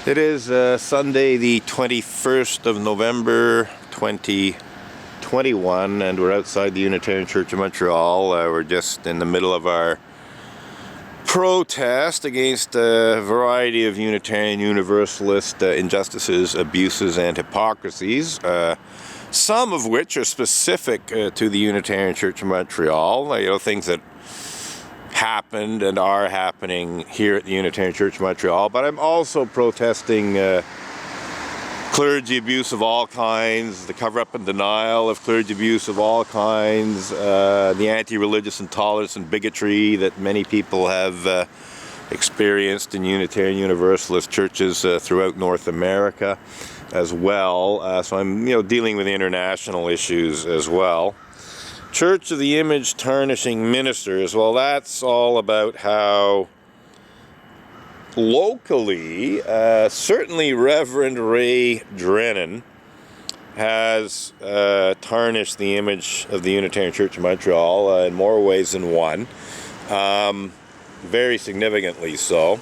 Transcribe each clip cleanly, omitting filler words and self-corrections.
It is Sunday the 21st of November 2021 and we're outside the Unitarian Church of Montreal. We're just in the middle of our protest against a variety of Unitarian Universalist injustices, abuses and hypocrisies, some of which are specific to the Unitarian Church of Montreal, things that happened and are happening here at the Unitarian Church of Montreal. But I'm also protesting clergy abuse of all kinds, the cover-up and denial of clergy abuse of all kinds, the anti-religious intolerance and bigotry that many people have experienced in Unitarian Universalist churches throughout North America as well. So I'm dealing with international issues as well. Church of the Image Tarnishing Ministers, well, that's all about how locally, certainly Reverend Ray Drennan has tarnished the image of the Unitarian Church of Montreal in more ways than one, very significantly so.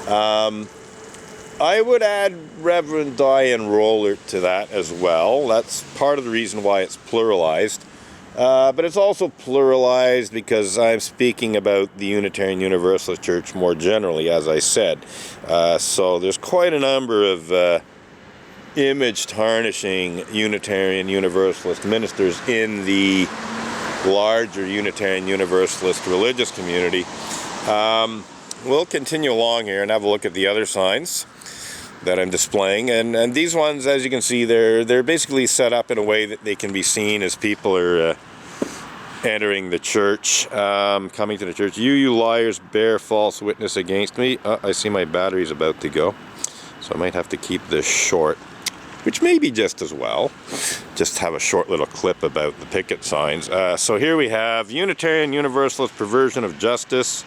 I would add Reverend Diane Rollert to that as well. That's part of the reason why it's pluralized. But it's also pluralized because I'm speaking about the Unitarian Universalist Church more generally, as I said. So there's quite a number of image-tarnishing Unitarian Universalist ministers in the larger Unitarian Universalist religious community. We'll continue along here and have a look at the other signs that I'm displaying, and these ones, as you can see, they're basically set up in a way that they can be seen as people are entering the church, coming to the church. You liars, bear false witness against me. I see my battery's about to go, so I might have to keep this short, which may be just as well. Just have a short little clip about the picket signs. So here we have Unitarian Universalist perversion of justice,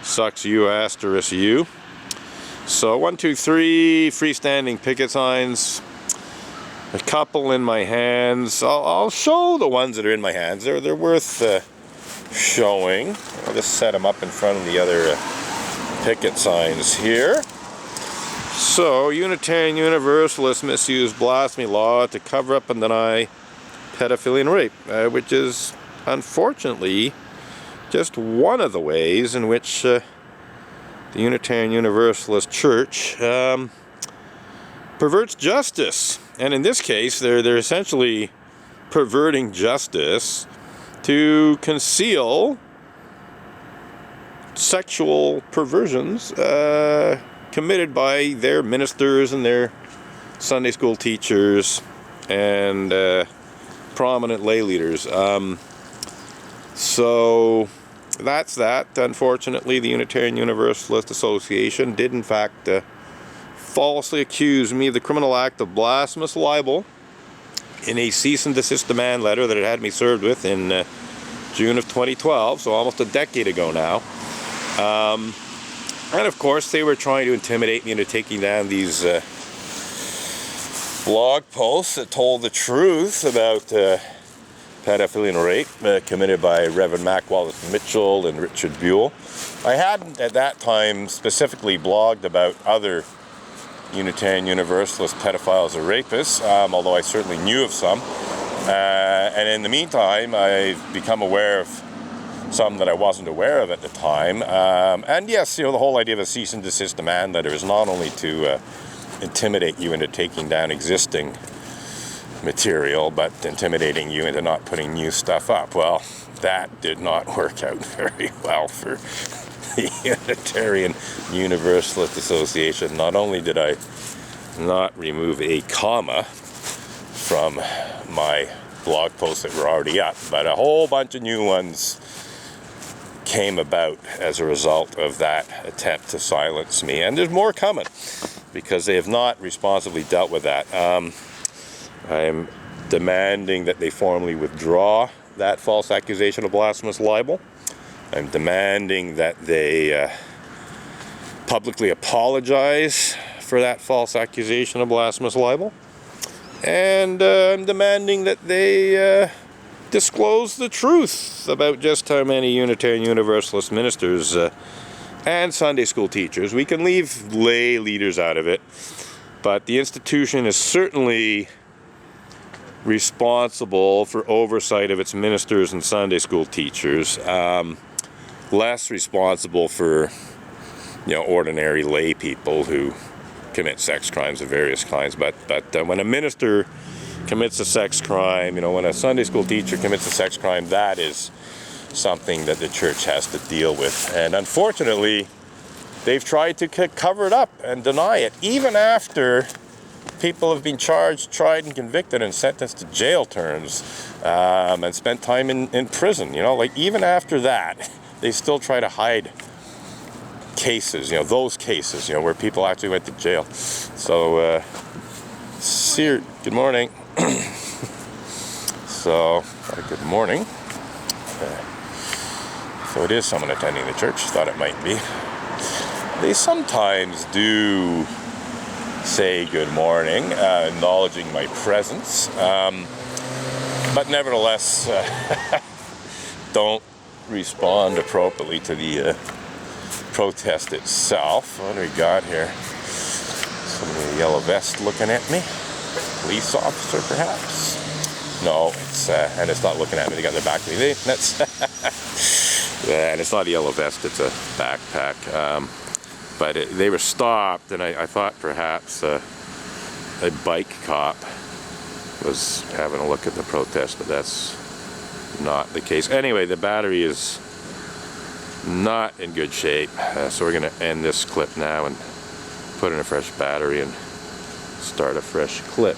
sucks you asterisk you. So 1, 2, 3 freestanding picket signs, a couple in my hands. I'll show the ones that are in my hands. They're worth showing. I'll just set them up in front of the other picket signs here. So Unitarian Universalists misuse blasphemy law to cover up and deny pedophilia and rape, which is unfortunately just one of the ways in which the Unitarian Universalist Church perverts justice. And in this case, they're essentially perverting justice to conceal sexual perversions committed by their ministers and their Sunday school teachers and prominent lay leaders. So that's that. Unfortunately, the Unitarian Universalist Association did in fact falsely accuse me of the criminal act of blasphemous libel in a cease and desist demand letter that it had me served with in June of 2012, so almost a decade ago now. And of course they were trying to intimidate me into taking down these blog posts that told the truth about pedophilia and rape committed by Reverend Mac Wallace Mitchell and Richard Buell. I hadn't at that time specifically blogged about other Unitarian Universalist pedophiles or rapists, although I certainly knew of some. And in the meantime, I've become aware of some that I wasn't aware of at the time. And yes, the whole idea of a cease and desist demand letter is not only to intimidate you into taking down existing material, but intimidating you into not putting new stuff up. Well, that did not work out very well for the Unitarian Universalist Association. Not only did I not remove a comma from my blog posts that were already up, but a whole bunch of new ones came about as a result of that attempt to silence me. And there's more coming because they have not responsibly dealt with that. I'm demanding that they formally withdraw that false accusation of blasphemous libel. I'm demanding that they publicly apologize for that false accusation of blasphemous libel. And I'm demanding that they disclose the truth about just how many Unitarian Universalist ministers and Sunday school teachers. We can leave lay leaders out of it, but the institution is certainly responsible for oversight of its ministers and Sunday school teachers, less responsible for, you know, ordinary lay people who commit sex crimes of various kinds. But when a minister commits a sex crime, you know, when a Sunday school teacher commits a sex crime, that is something that the church has to deal with. And unfortunately, they've tried to cover it up and deny it, even after people have been charged, tried, and convicted and sentenced to jail terms, and spent time in prison. You know, like, even after that, they still try to hide cases, you know, those cases, you know, where people actually went to jail. So, good morning. So, good morning. So it is someone attending the church. Thought it might be. They sometimes do say good morning, acknowledging my presence, but nevertheless don't respond appropriately to the protest itself. What do we got here? Somebody in a yellow vest looking at me. Police officer, perhaps? No, and it's not looking at me. They got their back to me. That's and it's not a yellow vest. It's a backpack. But they were stopped, and I thought perhaps a bike cop was having a look at the protest, but that's not the case. Anyway, the battery is not in good shape, so we're going to end this clip now and put in a fresh battery and start a fresh clip.